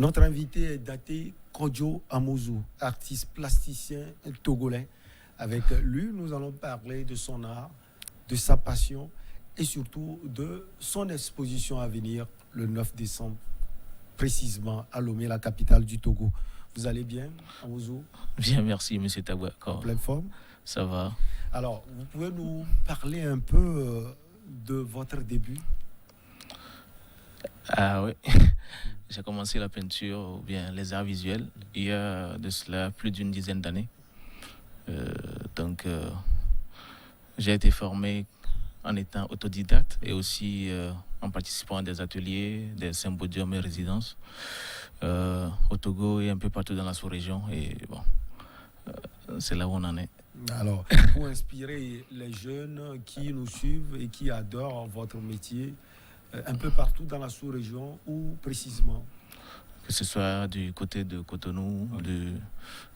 Notre invité est Daté Kodjo Amouzou, artiste plasticien togolais. Avec lui, nous allons parler de son art, de sa passion et surtout de son exposition à venir le 9 décembre, précisément à Lomé, la capitale du Togo. Vous allez bien, Amouzou? Bien, merci, monsieur Taboué. En pleine forme? Ça va. Alors, vous pouvez nous parler un peu de votre début? Ah oui. J'ai commencé la peinture ou bien les arts visuels il y a de cela plus d'une dizaine d'années. Donc, j'ai été formé en étant autodidacte et aussi en participant à des ateliers, des symposiums et résidences au Togo et un peu partout dans la sous-région. Et bon, c'est là où on en est. Alors, pour inspirer les jeunes qui nous suivent et qui adorent votre métier, un peu partout dans la sous-région, ou précisément? Que ce soit du côté de Cotonou,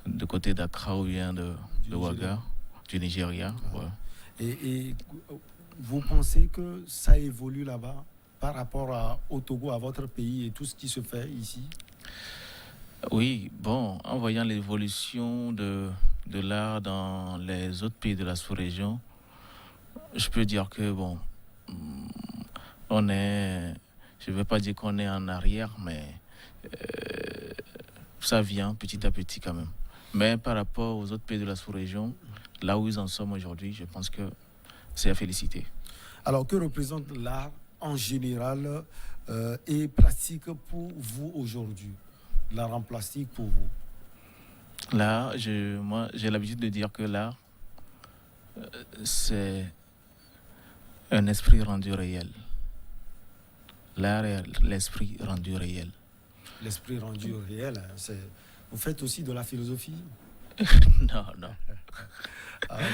du côté d'Accra ou bien de Ouaga, du Nigeria. Ouais. Et vous pensez que ça évolue là-bas par rapport au Togo, à votre pays et tout ce qui se fait ici? Oui, bon, en voyant l'évolution de l'art dans les autres pays de la sous-région, je peux dire que, bon, on est, je ne veux pas dire qu'on est en arrière, mais ça vient petit à petit quand même. Mais par rapport aux autres pays de la sous-région, là où ils en sont aujourd'hui, je pense que c'est à féliciter. Alors, que représente l'art en général et plastique pour vous aujourd'hui? L'art en plastique pour vous? Là, moi, j'ai l'habitude de dire que l'art, c'est un esprit rendu réel. L'art est l'esprit rendu réel. L'esprit rendu réel, hein, vous faites aussi de la philosophie? Non. Alors,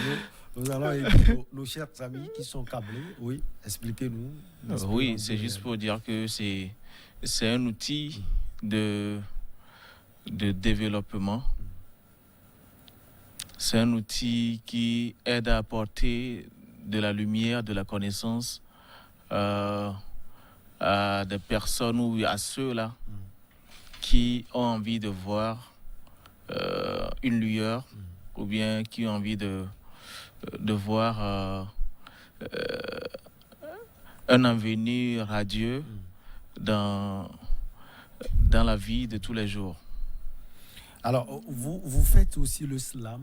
nous allons aider nos chers amis qui sont câblés. Oui, expliquez-nous. Oui, c'est juste pour dire que c'est un outil de développement. C'est un outil qui aide à apporter de la lumière, de la connaissance à des personnes ou à ceux-là qui ont envie de voir une lueur ou bien qui ont envie de voir un avenir radieux dans la vie de tous les jours. Alors, vous faites aussi le slam,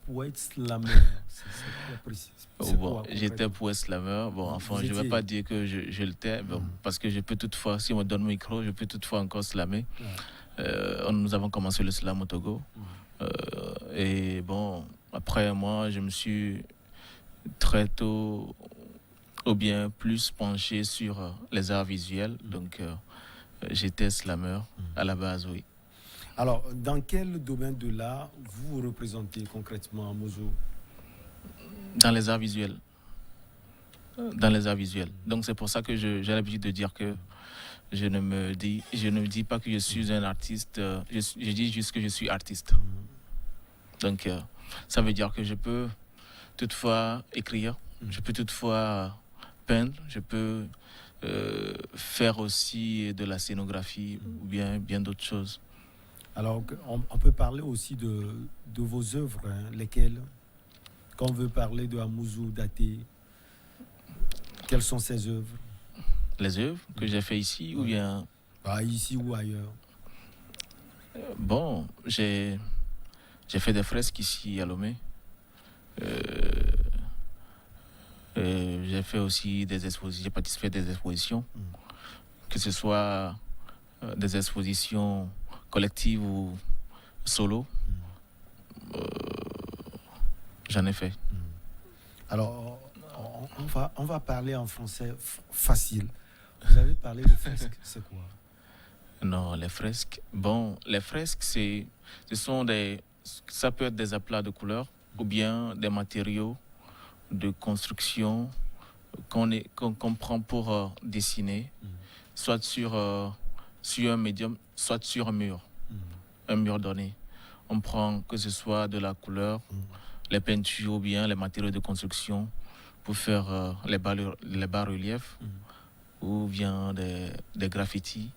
poète slameur. J'étais poète slameur. Bon, enfin, je ne vais pas dire que je l'étais, parce que je peux toutefois, si on me donne le micro, je peux toutefois encore slammer. Nous avons commencé le slam au Togo. Et bon, après, moi, je me suis très tôt ou bien plus penché sur les arts visuels. Donc, j'étais slameur à la base, oui. Alors, dans quel domaine de l'art vous représentez concrètement, Amouzou? Dans les arts visuels. Dans les arts visuels. Donc, c'est pour ça que j'ai l'habitude de dire que je ne dis pas que je suis un artiste, je dis juste que je suis artiste. Donc, ça veut dire que je peux toutefois écrire, je peux toutefois peindre, je peux faire aussi de la scénographie ou bien d'autres choses. Alors, on peut parler aussi de vos œuvres, hein, lesquelles? Quand on veut parler de Amouzou Daté, quelles sont ses œuvres? Les œuvres que j'ai fait ici ou bien... Ici ou ailleurs? Bon, j'ai fait des fresques ici à Lomé. J'ai fait aussi des expositions, j'ai participé à des expositions, que ce soit des expositions collectives ou solo. J'en ai fait. Alors, on va parler en français facile. Vous avez parlé de fresques, c'est quoi? Non, les fresques. Bon, les fresques, ça peut être des aplats de couleurs ou bien des matériaux de construction qu'on prend pour dessiner, soit sur un médium, soit sur un mur donné. On prend que ce soit de la couleur, les peintures ou bien les matériaux de construction pour faire les bas-reliefs ou bien des graffitis.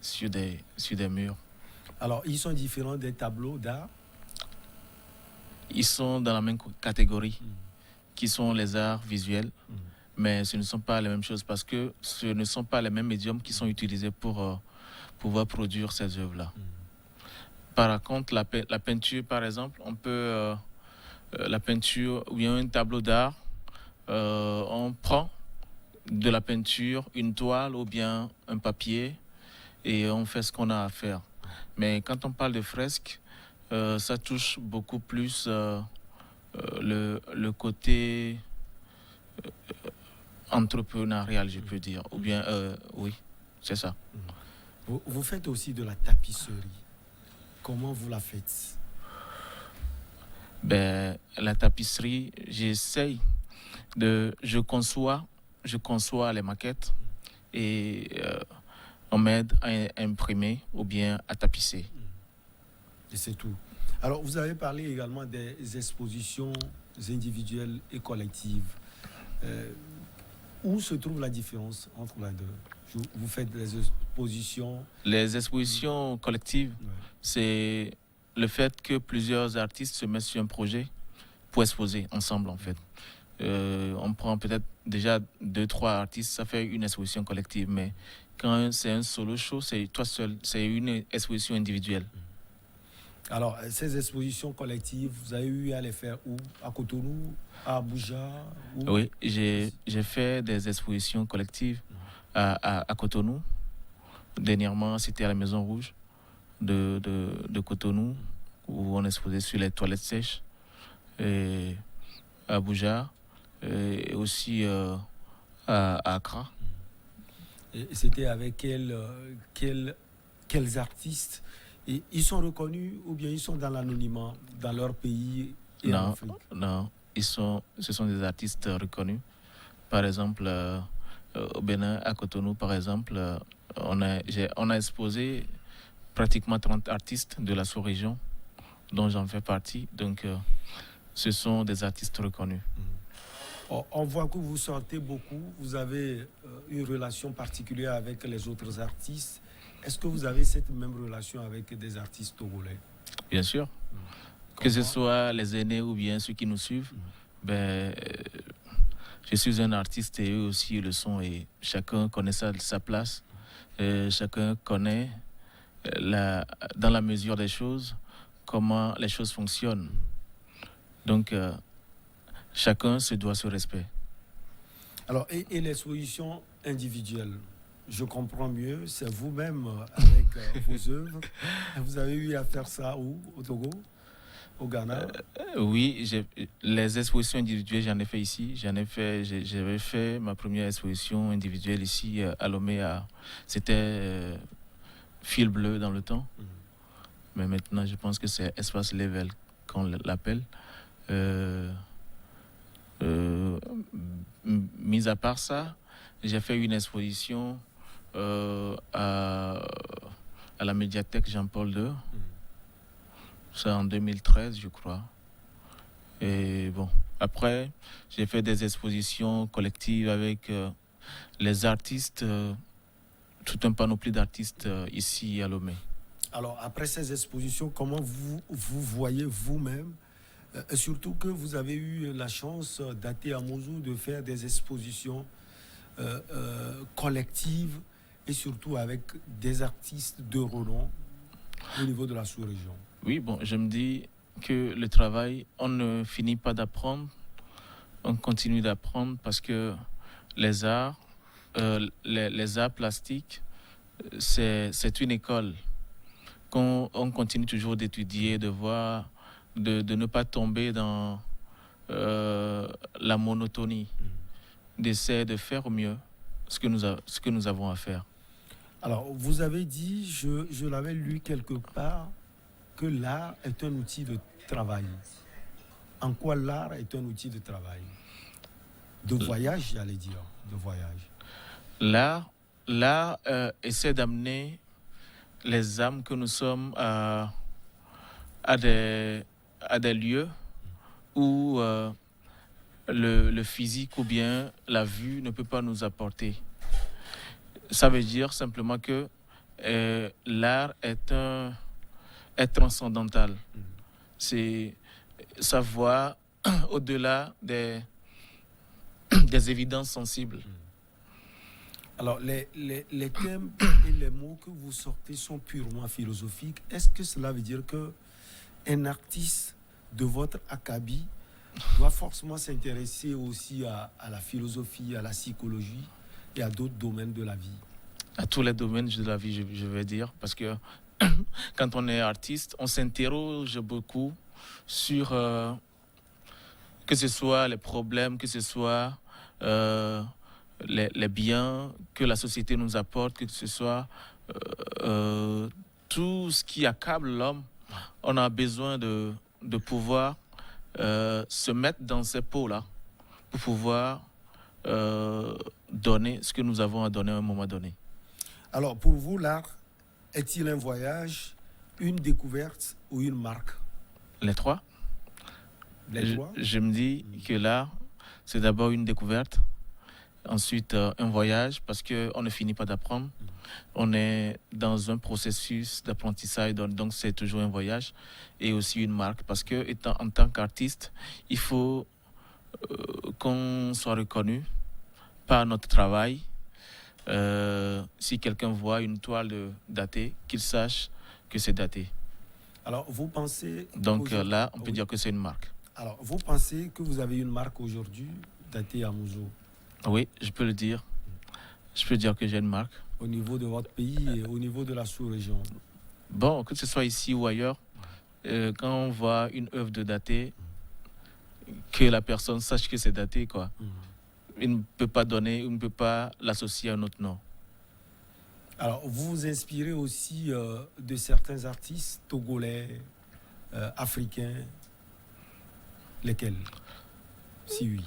sur des murs. Alors, ils sont différents des tableaux d'art? Ils sont dans la même catégorie, qui sont les arts visuels, mais ce ne sont pas les mêmes choses parce que ce ne sont pas les mêmes médiums qui sont utilisés pour pouvoir produire ces œuvres-là. Par contre, la peinture, par exemple, on peut... la peinture ou bien un tableau d'art, on prend de la peinture, une toile ou bien un papier et on fait ce qu'on a à faire. Mais quand on parle de fresque, ça touche beaucoup plus le côté entrepreneurial, je peux dire. Ou bien, oui, c'est ça. Vous faites aussi de la tapisserie. Comment vous la faites? Ben, la tapisserie, je conçois les maquettes et on m'aide à imprimer ou bien à tapisser. Et c'est tout. Alors, vous avez parlé également des expositions individuelles et collectives. Où se trouve la différence entre les deux? Vous faites des expositions... Les expositions collectives, c'est le fait que plusieurs artistes se mettent sur un projet pour exposer ensemble, en fait. On prend peut-être déjà 2-3 artistes, ça fait une exposition collective. Mais quand c'est un solo show, c'est toi seul, c'est une exposition individuelle. Alors, ces expositions collectives, vous avez eu à les faire où? À Cotonou, à Abuja? Où? Oui, j'ai fait des expositions collectives à Cotonou. Dernièrement, c'était à la Maison Rouge de Cotonou, où on exposait sur les toilettes sèches. Et à Abuja, et aussi à Accra. Et c'était avec quels artistes? Et ils sont reconnus ou bien ils sont dans l'anonymat dans leur pays et en Afrique? Non, ce sont des artistes reconnus. Par exemple, au Bénin, à Cotonou, par exemple, on a exposé pratiquement 30 artistes de la sous-région, dont j'en fais partie. Donc, ce sont des artistes reconnus. On voit que vous sortez beaucoup, vous avez une relation particulière avec les autres artistes. Est-ce que vous avez cette même relation avec des artistes togolais? Bien sûr. Que ce soit les aînés ou bien ceux qui nous suivent, je suis un artiste et eux aussi le sont. Et chacun connaît sa place. Chacun connaît, dans la mesure des choses, comment les choses fonctionnent. Donc, chacun se doit ce respect. Alors, et l'exposition individuelle, je comprends mieux, c'est vous-même avec vos œuvres. Vous avez eu à faire ça où? Au Togo? Au Ghana? Oui, les expositions individuelles, j'en ai fait ici. J'avais fait ma première exposition individuelle ici à Lomé. C'était Fil Bleu dans le temps. Mais maintenant, je pense que c'est Espace Level qu'on l'appelle. Mis à part ça, j'ai fait une exposition à la médiathèque Jean-Paul II. C'est en 2013, je crois. Et bon, après, j'ai fait des expositions collectives avec les artistes, tout un panoplie d'artistes ici à Lomé. Alors, après ces expositions, comment vous voyez vous-même, surtout que vous avez eu la chance d'être à Mosou, de faire des expositions collectives et surtout avec des artistes de renom au niveau de la sous-région? Oui, bon, je me dis que le travail, on ne finit pas d'apprendre, on continue d'apprendre parce que les arts plastiques, c'est une école qu'on continue toujours d'étudier, de voir, de ne pas tomber dans la monotonie, d'essayer de faire au mieux ce que nous avons à faire. Alors, vous avez dit, je l'avais lu quelque part, que l'art est un outil de travail. En quoi l'art est un outil de travail? De voyage, j'allais dire, de voyage. L'art essaie d'amener les âmes que nous sommes à des lieux où le physique ou bien la vue ne peut pas nous apporter. Ça veut dire simplement que l'art est transcendantal. C'est savoir au-delà des évidences sensibles. Alors, les thèmes et les mots que vous sortez sont purement philosophiques. Est-ce que cela veut dire qu'un artiste de votre acabit doit forcément s'intéresser aussi à la philosophie, à la psychologie et à d'autres domaines de la vie? À tous les domaines de la vie, je vais dire, parce que quand on est artiste, on s'interroge beaucoup sur que ce soit les problèmes, que ce soit les biens que la société nous apporte, que ce soit tout ce qui accable l'homme. On a besoin de pouvoir se mettre dans ces pots-là pour pouvoir donner ce que nous avons à donner à un moment donné. Alors, pour vous, l'art est-il un voyage, une découverte ou une marque? Les trois. Je me dis que l'art, c'est d'abord une découverte, ensuite un voyage, parce qu'on ne finit pas d'apprendre. On est dans un processus d'apprentissage, donc c'est toujours un voyage, et aussi une marque, parce que en tant qu'artiste, il faut qu'on soit reconnu par notre travail. Si quelqu'un voit une toile datée, qu'il sache que c'est daté. Alors, vous pensez... Donc là, on peut dire que c'est une marque. Alors, vous pensez que vous avez une marque aujourd'hui datée à Mouzo? Oui, je peux le dire. Je peux dire que j'ai une marque. Au niveau de votre pays et au niveau de la sous-région? Bon, que ce soit ici ou ailleurs, quand on voit une œuvre de daté, que la personne sache que c'est daté, quoi. Il ne peut pas donner, il ne peut pas l'associer à un autre nom. Alors, vous vous inspirez aussi de certains artistes togolais, africains, lesquels? Si oui.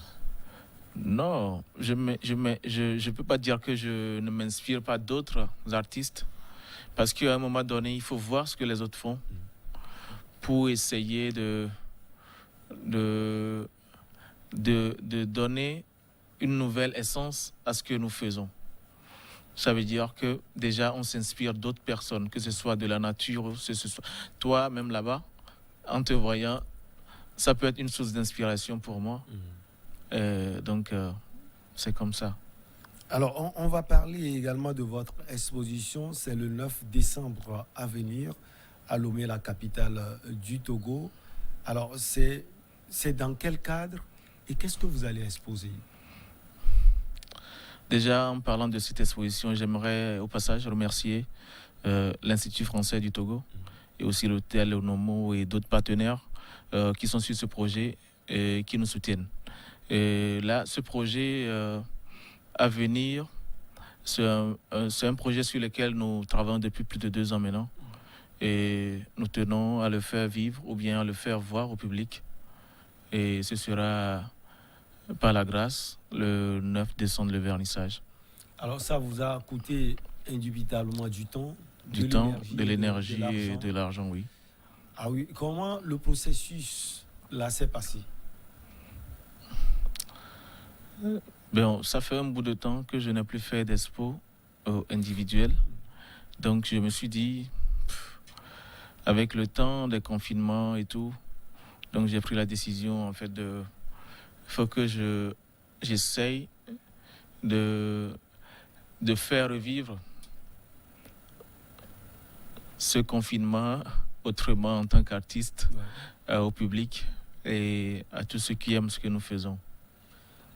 Non, je ne peux pas dire que je ne m'inspire pas d'autres artistes, parce qu'à un moment donné, il faut voir ce que les autres font pour essayer de donner une nouvelle essence à ce que nous faisons. Ça veut dire que déjà, on s'inspire d'autres personnes, que ce soit de la nature, ou que ce soit toi, même là-bas, en te voyant, ça peut être une source d'inspiration pour moi. Donc, c'est comme ça. Alors, on va parler également de votre exposition. C'est le 9 décembre à venir, à Lomé, la capitale du Togo. Alors, c'est dans quel cadre et qu'est-ce que vous allez exposer? Déjà, en parlant de cette exposition, j'aimerais au passage remercier l'Institut français du Togo et aussi l'hôtel Onomo et d'autres partenaires qui sont sur ce projet et qui nous soutiennent. Et là, ce projet à venir, c'est un projet sur lequel nous travaillons depuis plus de 2 ans maintenant. Et nous tenons à le faire vivre ou bien à le faire voir au public. Et ce sera, par la grâce, le 9 décembre, le vernissage. Alors ça vous a coûté indubitablement du temps, de l'énergie et de l'argent, oui. Ah oui, comment le processus là s'est passé? Bon, ça fait un bout de temps que je n'ai plus fait d'expo individuelle. Donc je me suis dit, avec le temps des confinements et tout, donc j'ai pris la décision en fait faut que j'essaye de faire revivre ce confinement autrement en tant qu'artiste, au public et à tous ceux qui aiment ce que nous faisons.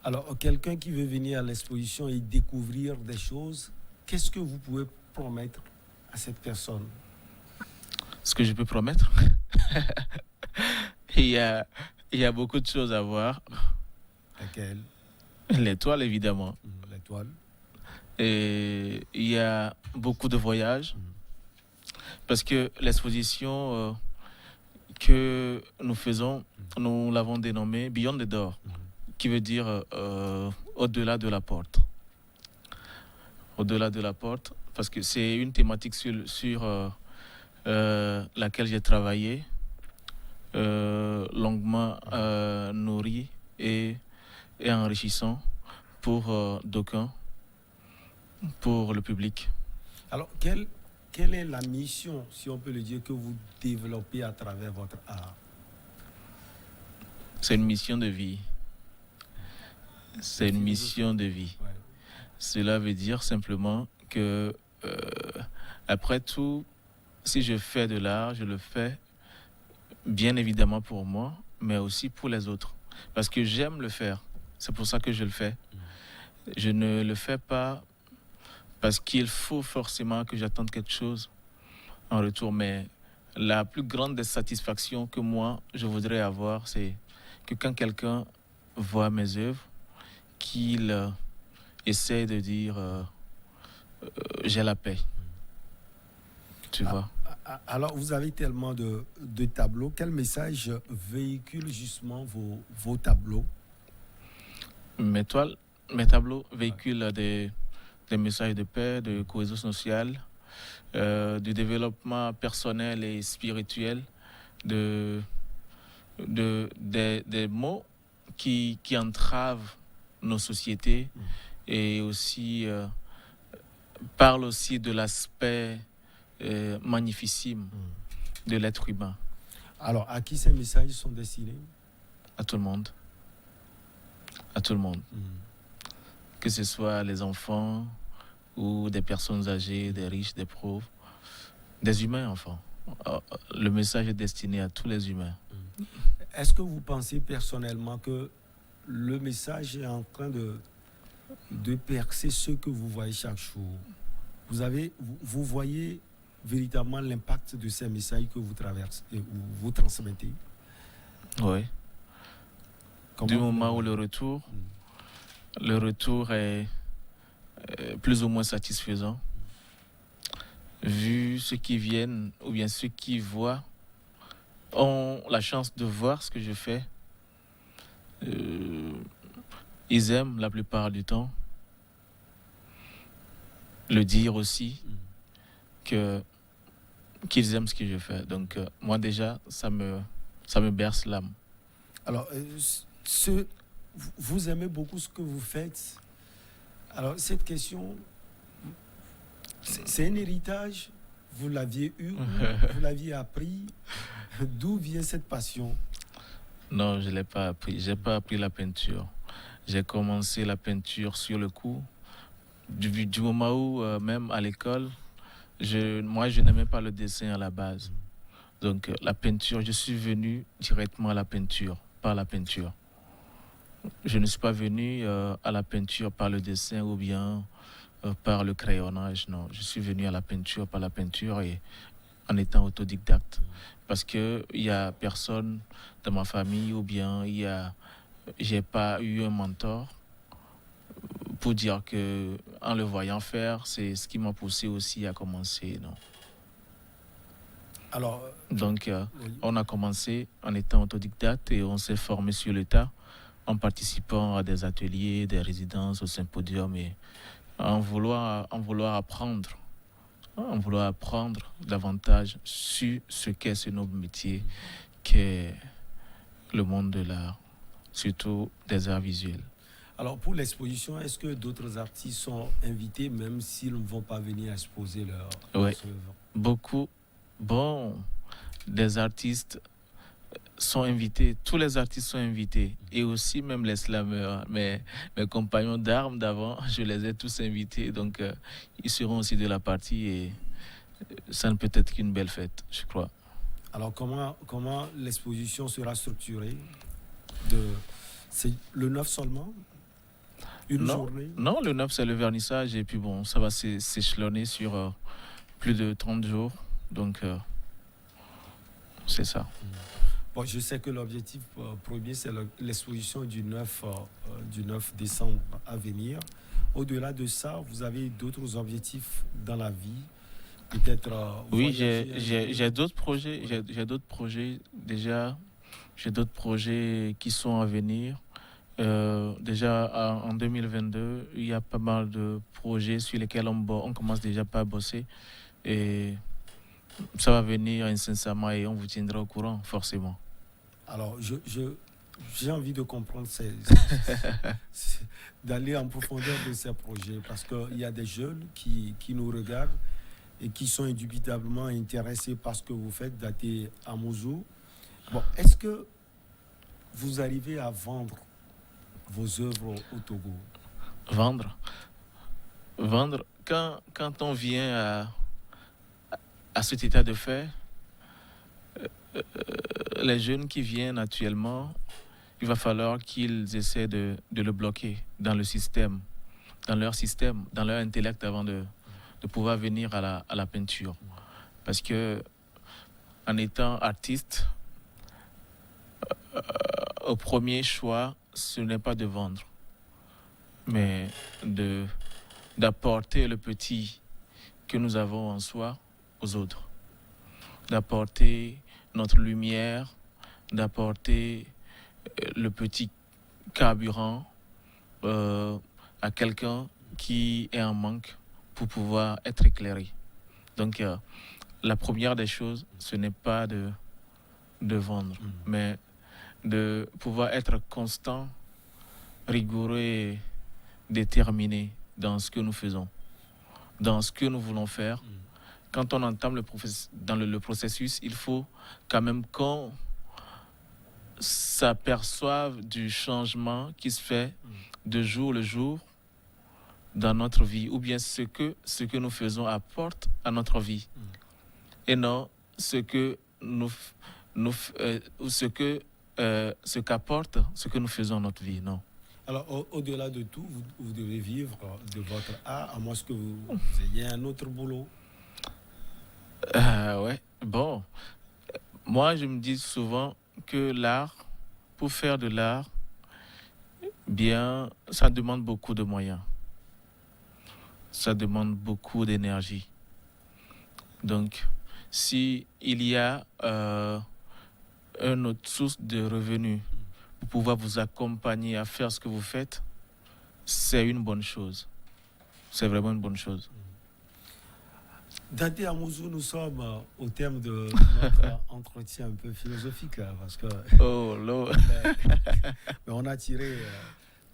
Alors, quelqu'un qui veut venir à l'exposition et découvrir des choses, qu'est-ce que vous pouvez promettre à cette personne? Ce que je peux promettre? Il y a beaucoup de choses à voir. Lesquelles? L'étoile, évidemment. L'étoile. Et il y a beaucoup de voyages. Parce que l'exposition que nous faisons, nous l'avons dénommée Beyond the Door, qui veut dire au-delà de la porte. Au-delà de la porte, parce que c'est une thématique sur laquelle j'ai travaillé, longuement nourri et enrichissant pour d'aucuns, pour le public. Alors, quel quelle est la mission, si on peut le dire, que vous développez à travers votre art? C'est une mission de vie. C'est une mission de vie. Ouais. Cela veut dire simplement que, après tout, si je fais de l'art, je le fais bien évidemment pour moi, mais aussi pour les autres. Parce que j'aime le faire. C'est pour ça que je le fais. Je ne le fais pas parce qu'il faut forcément que j'attende quelque chose en retour. Mais la plus grande des satisfactions que moi, je voudrais avoir, c'est que quand quelqu'un voit mes œuvres, qu'il essaie de dire j'ai la paix. Tu vois? Alors, vous avez tellement de tableaux. Quel message véhiculent justement vos tableaux? Mes toiles, mes tableaux véhiculent des messages de paix, de cohésion sociale, du développement personnel et spirituel, des mots qui entravent nos sociétés et aussi parlent aussi de l'aspect magnificime de l'être humain. Alors, à qui ces messages sont destinés? À tout le monde. À tout le monde. Que ce soit les enfants ou des personnes âgées, des riches, des pauvres, des humains, enfin. Le message est destiné à tous les humains. Est-ce que vous pensez personnellement que le message est en train de percer ce que vous voyez chaque jour? Vous voyez véritablement l'impact de ces messages que vous traversez ou vous transmettez? Oui. Comment Du vous moment où le le retour est plus ou moins satisfaisant, vu ceux qui viennent ou bien ceux qui voient ont la chance de voir ce que je fais. Ils aiment la plupart du temps le dire aussi qu'ils aiment ce que je fais. Donc moi déjà, ça me berce l'âme. Alors, vous aimez beaucoup ce que vous faites. Alors, cette question, c'est un héritage? Vous l'aviez eu? Vous l'aviez appris? D'où vient cette passion? Non, je ne l'ai pas appris. Je n'ai pas appris la peinture. J'ai commencé la peinture sur le coup. Du moment où, même à l'école, moi, je n'aimais pas le dessin à la base. Donc, la peinture, je suis venu directement à la peinture, par la peinture. Je ne suis pas venu à la peinture par le dessin ou bien par le crayonnage. Non, je suis venu à la peinture par la peinture et en étant autodidacte. Parce qu'il n'y a personne dans ma famille ou bien j'ai pas eu un mentor pour dire que en le voyant faire, c'est ce qui m'a poussé aussi à commencer. Non. Alors, donc, oui. on a commencé en étant autodidacte et on s'est formé sur le tas en participant à des ateliers, des résidences au symposium et en vouloir apprendre davantage sur ce qu'est ce noble métier qu'est le monde de l'art, surtout des arts visuels. Alors, pour l'exposition, est-ce que d'autres artistes sont invités, même s'ils ne vont pas venir exposer leurs œuvres? Beaucoup. Bon, des artistes sont invités, tous les artistes sont invités, et aussi même les slameurs, mes compagnons d'armes d'avant, je les ai tous invités, donc ils seront aussi de la partie et ça ne peut être qu'une belle fête, je crois. Alors, comment l'exposition sera structurée? C'est le 9 seulement? Une journée? Non, le 9 c'est le vernissage et puis bon, ça va s'échelonner sur plus de 30 jours, donc c'est ça. Bon, je sais que l'objectif premier, c'est l'exposition du 9 décembre à venir. Au-delà de ça, vous avez d'autres objectifs dans la vie? Peut-être. Oui, j'ai d'autres projets. J'ai d'autres projets déjà. J'ai d'autres projets qui sont à venir. Déjà en 2022, il y a pas mal de projets sur lesquels on commence déjà pas à bosser. Et ça va venir incessamment et on vous tiendra au courant, forcément. Alors, j'ai envie de comprendre d'aller en profondeur de ces projets parce qu'il y a des jeunes qui nous regardent et qui sont indubitablement intéressés par ce que vous faites, Daté Amouzou. Bon, est-ce que vous arrivez à vendre vos œuvres au Togo? Vendre. Vendre. Quand on vient à cet état de fait, les jeunes qui viennent actuellement, il va falloir qu'ils essaient de le bloquer dans le système, dans leur système, dans leur intellect avant de pouvoir venir à la peinture. Parce que en étant artiste, au premier choix, ce n'est pas de vendre, mais d'apporter le petit que nous avons en soi aux autres, d'apporter notre lumière, d'apporter le petit carburant à quelqu'un qui est en manque pour pouvoir être éclairé. Donc, la première des choses, ce n'est pas de vendre, mais de pouvoir être constant, rigoureux et déterminé dans ce que nous faisons, dans ce que nous voulons faire. Quand on entame le processus, il faut quand même qu'on s'aperçoive du changement qui se fait de jour le jour dans notre vie, ou bien ce que nous faisons apporte à notre vie, et non ce qu'apporte ce que nous faisons à notre vie, non. Alors, au-delà de tout, vous devez vivre de votre art, à moins que vous ayez un autre boulot. Ouais, bon. Moi, je me dis souvent que l'art, pour faire de l'art, bien, ça demande beaucoup de moyens. Ça demande beaucoup d'énergie. Donc, si il y a une autre source de revenus pour pouvoir vous accompagner à faire ce que vous faites, c'est une bonne chose. C'est vraiment une bonne chose. Daté Amouzou, nous sommes au terme de notre entretien un peu philosophique, parce que mais on a tiré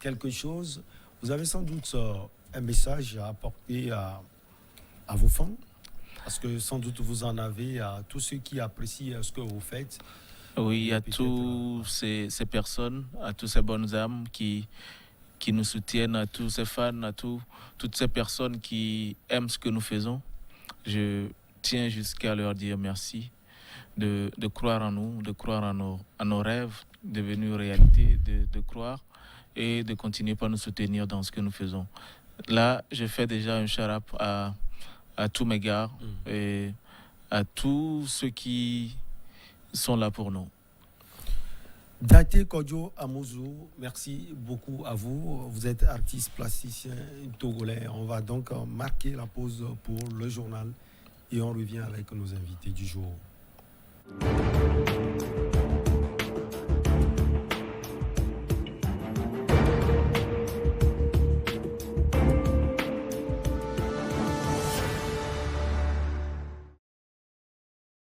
quelque chose. Vous avez sans doute un message à apporter à vos fans, parce que sans doute vous en avez à tous ceux qui apprécient ce que vous faites. Oui, à tous ces personnes, à toutes ces bonnes âmes qui nous soutiennent, à tous ces fans, à toutes ces personnes qui aiment ce que nous faisons. Je tiens jusqu'à leur dire merci de croire en nous, de croire en nos rêves devenus réalité, de croire et de continuer par nous soutenir dans ce que nous faisons. Là, je fais déjà un shout-out à tous mes gars et à tous ceux qui sont là pour nous. Daté Kodjo Amouzou, merci beaucoup à vous. Vous êtes artiste plasticien togolais. On va donc marquer la pause pour le journal et on revient avec nos invités du jour.